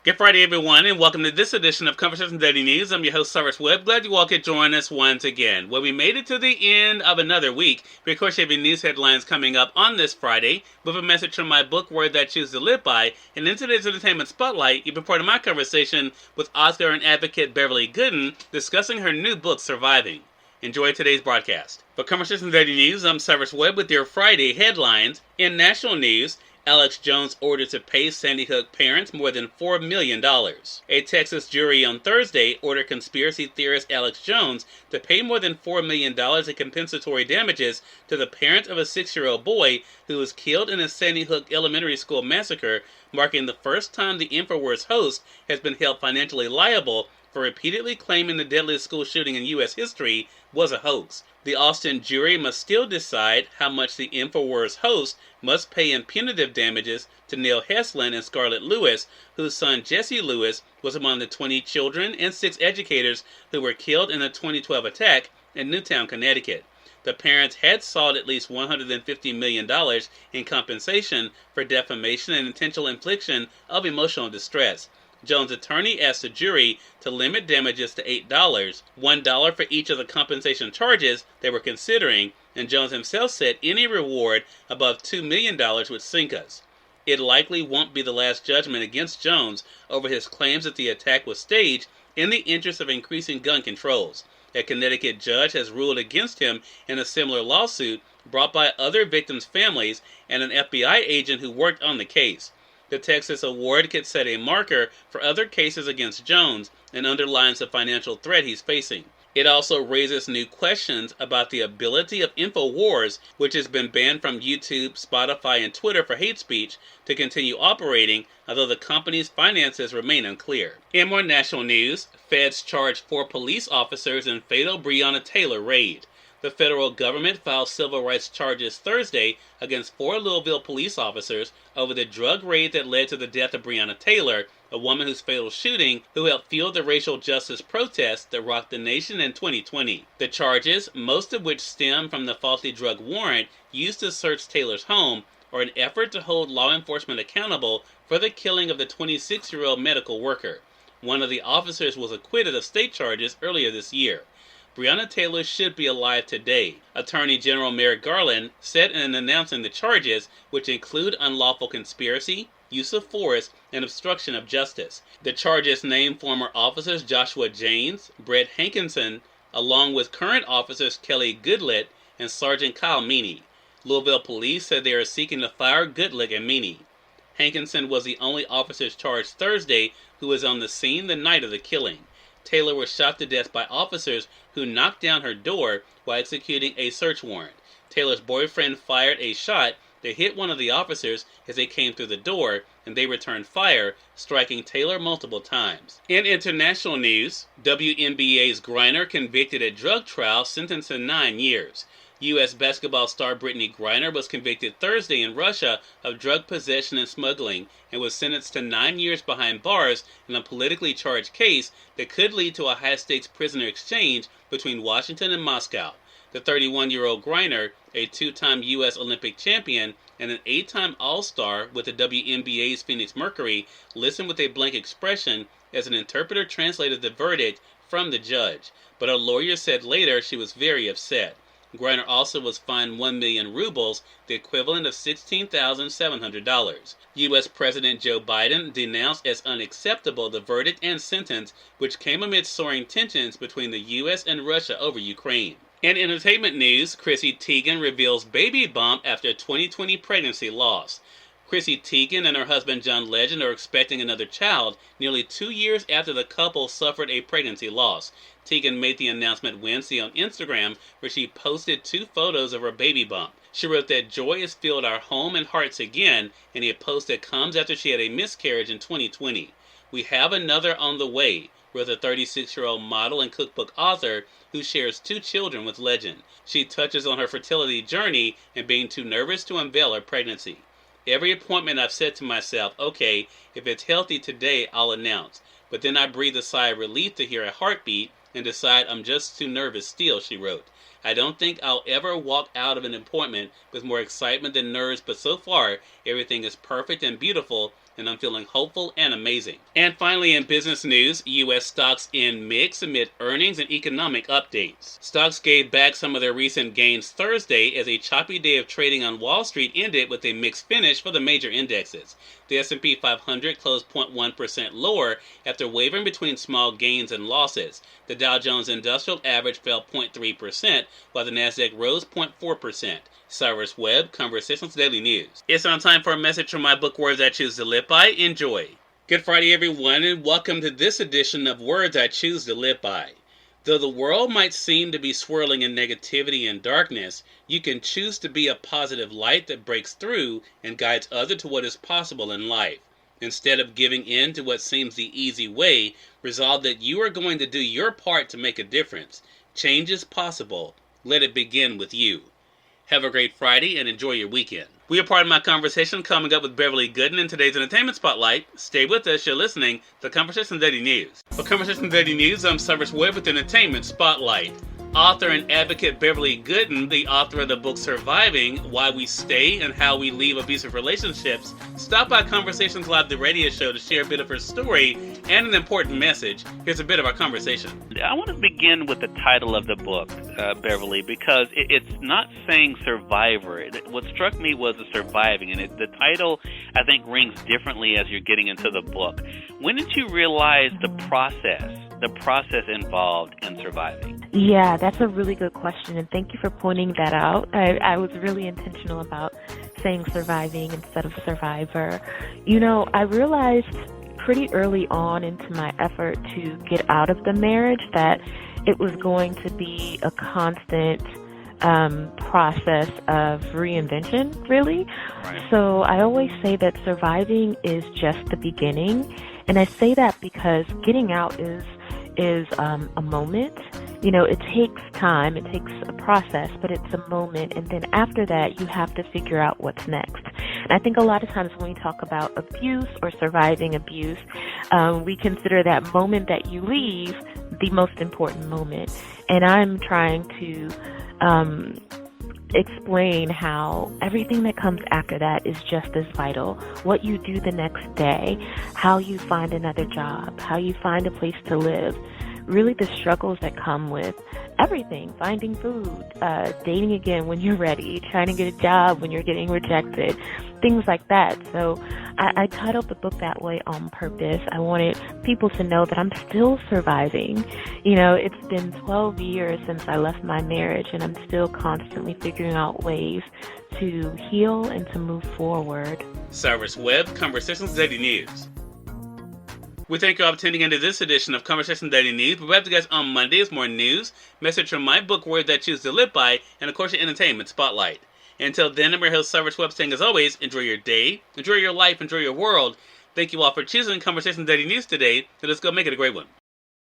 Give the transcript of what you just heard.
Good Friday, everyone, and welcome to this edition of Conversation Daily News. I'm your host, Cyrus Webb. Glad you all could join us once again. Well, we made it to the end of another week. We, of course, have news headlines coming up on this Friday with a message from my book, Word That I Choose to Live By. And in today's Entertainment Spotlight, you've been part of my conversation with author and advocate Beverly Gooden discussing her new book, Surviving. Enjoy today's broadcast. For Conversation Daily News, I'm Cyrus Webb with your Friday headlines. In national news, Alex Jones ordered to pay Sandy Hook parents more than $4 million. A Texas jury on Thursday ordered conspiracy theorist Alex Jones to pay more than $4 million in compensatory damages to the parent of a 6-year-old boy who was killed in a Sandy Hook elementary school massacre, marking the first time the InfoWars host has been held financially liable for repeatedly claiming the deadliest school shooting in U.S. history was a hoax. The Austin jury must still decide how much the InfoWars host must pay in punitive damages to Neil Heslin and Scarlett Lewis, whose son Jesse Lewis was among the 20 children and 6 educators who were killed in the 2012 attack in Newtown, Connecticut. The parents had sought at least $150 million in compensation for defamation and intentional infliction of emotional distress. Jones' attorney asked the jury to limit damages to $8, $1 for each of the compensation charges they were considering, and Jones himself said any reward above $2 million would sink us. It likely won't be the last judgment against Jones over his claims that the attack was staged in the interest of increasing gun controls. A Connecticut judge has ruled against him in a similar lawsuit brought by other victims' families and an FBI agent who worked on the case. The Texas award could set a marker for other cases against Jones and underlines the financial threat he's facing. It also raises new questions about the ability of InfoWars, which has been banned from YouTube, Spotify, and Twitter for hate speech, to continue operating, although the company's finances remain unclear. In more national news, feds charge 4 police officers in fatal Breonna Taylor raid. The federal government filed civil rights charges Thursday against 4 Louisville police officers over the drug raid that led to the death of Breonna Taylor, a woman whose fatal shooting who helped fuel the racial justice protests that rocked the nation in 2020. The charges, most of which stem from the faulty drug warrant used to search Taylor's home, are an effort to hold law enforcement accountable for the killing of the 26-year-old medical worker. One of the officers was acquitted of state charges earlier this year. Breonna Taylor should be alive today, Attorney General Merrick Garland said in announcing the charges, which include unlawful conspiracy, use of force, and obstruction of justice. The charges name former officers Joshua James, Brett Hankinson, along with current officers Kelly Goodlett and Sergeant Kyle Meany. Louisville police said they are seeking to fire Goodlett and Meany. Hankinson was the only officer charged Thursday who was on the scene the night of the killing. Taylor was shot to death by officers who knocked down her door while executing a search warrant. Taylor's boyfriend fired a shot that hit one of the officers as they came through the door, and they returned fire, striking Taylor multiple times. In international news, WNBA's Griner convicted at drug trial, sentenced to 9 years. U.S. basketball star Brittany Griner was convicted Thursday in Russia of drug possession and smuggling and was sentenced to 9 years behind bars in a politically charged case that could lead to a high-stakes prisoner exchange between Washington and Moscow. The 31-year-old Griner, a 2-time U.S. Olympic champion and an 8-time All-Star with the WNBA's Phoenix Mercury, listened with a blank expression as an interpreter translated the verdict from the judge, but a lawyer said later she was very upset. Griner also was fined 1 million rubles, the equivalent of $16,700. U.S. President Joe Biden denounced as unacceptable the verdict and sentence, which came amid soaring tensions between the U.S. and Russia over Ukraine. In entertainment news, Chrissy Teigen reveals baby bump after 2020 pregnancy loss. Chrissy Teigen and her husband John Legend are expecting another child nearly 2 years after the couple suffered a pregnancy loss. Teigen made the announcement Wednesday on Instagram, where she posted 2 photos of her baby bump. She wrote that joy has filled our home and hearts again, in a post that comes after she had a miscarriage in 2020. We have another on the way, wrote a 36-year-old model and cookbook author who shares 2 children with Legend. She touches on her fertility journey and being too nervous to unveil her pregnancy. Every appointment I've said to myself, okay, if it's healthy today, I'll announce. But then I breathe a sigh of relief to hear a heartbeat and decide I'm just too nervous still, she wrote. I don't think I'll ever walk out of an appointment with more excitement than nerves, but so far, everything is perfect and beautiful, and I'm feeling hopeful and amazing. And finally, in business news, U.S. stocks in mix amid earnings and economic updates. Stocks gave back some of their recent gains Thursday as a choppy day of trading on Wall Street ended with a mixed finish for the major indexes. The S&P 500 closed 0.1% lower after wavering between small gains and losses. The Dow Jones Industrial Average fell 0.3%, while the Nasdaq rose 0.4%. Cyrus Webb, Conversations Daily News. It's on time for a message from my book, Words I Choose to Live By. Enjoy. Good Friday, everyone, and welcome to this edition of Words I Choose to Live By. Though the world might seem to be swirling in negativity and darkness, you can choose to be a positive light that breaks through and guides others to what is possible in life. Instead of giving in to what seems the easy way, resolve that you are going to do your part to make a difference. Change is possible. Let it begin with you. Have a great Friday and enjoy your weekend. We are part of my conversation coming up with Beverly Gooden in today's Entertainment Spotlight. Stay with us. You're listening to Conversations Daily News. For Conversations Daily News, I'm Cyrus Webb with Entertainment Spotlight. Author and advocate Beverly Gooden, the author of the book Surviving, Why We Stay and How We Leave Abusive Relationships, stopped by Conversations Live, the radio show, to share a bit of her story and an important message. Here's a bit of our conversation. I want to begin with the title of the book, Beverly, because it's not saying survivor. What struck me was the surviving, and the title, I think, rings differently as you're getting into the book. When did you realize the process involved in surviving? Yeah, that's a really good question, and thank you for pointing that out. I was really intentional about saying surviving instead of survivor. You know, I realized pretty early on into my effort to get out of the marriage that it was going to be a constant process of reinvention, really. Right. So I always say that surviving is just the beginning, and I say that because getting out is a moment. You know, it takes time, it takes a process, but it's a moment, and then after that, you have to figure out what's next. And I think a lot of times when we talk about abuse or surviving abuse, we consider that moment that you leave the most important moment. And I'm trying to explain how everything that comes after that is just as vital. What you do the next day, how you find another job, how you find a place to live, really the struggles that come with everything, finding food, dating again when you're ready, trying to get a job when you're getting rejected, things like that. So I titled the book that way on purpose. I wanted people to know that I'm still surviving. You know, it's been 12 years since I left my marriage, and I'm still constantly figuring out ways to heal and to move forward. Cyrus Webb, Conversations Daily News. We thank you all for tuning into this edition of Conversation Daily News. We'll be back to you guys on Monday with more news, message from my book, Words I Choose to Live By, and of course your Entertainment Spotlight. Until then, I'm your host, Cyrus Webb, saying as always, enjoy your day, enjoy your life, enjoy your world. Thank you all for choosing Conversation Daily News today, and let's go make it a great one.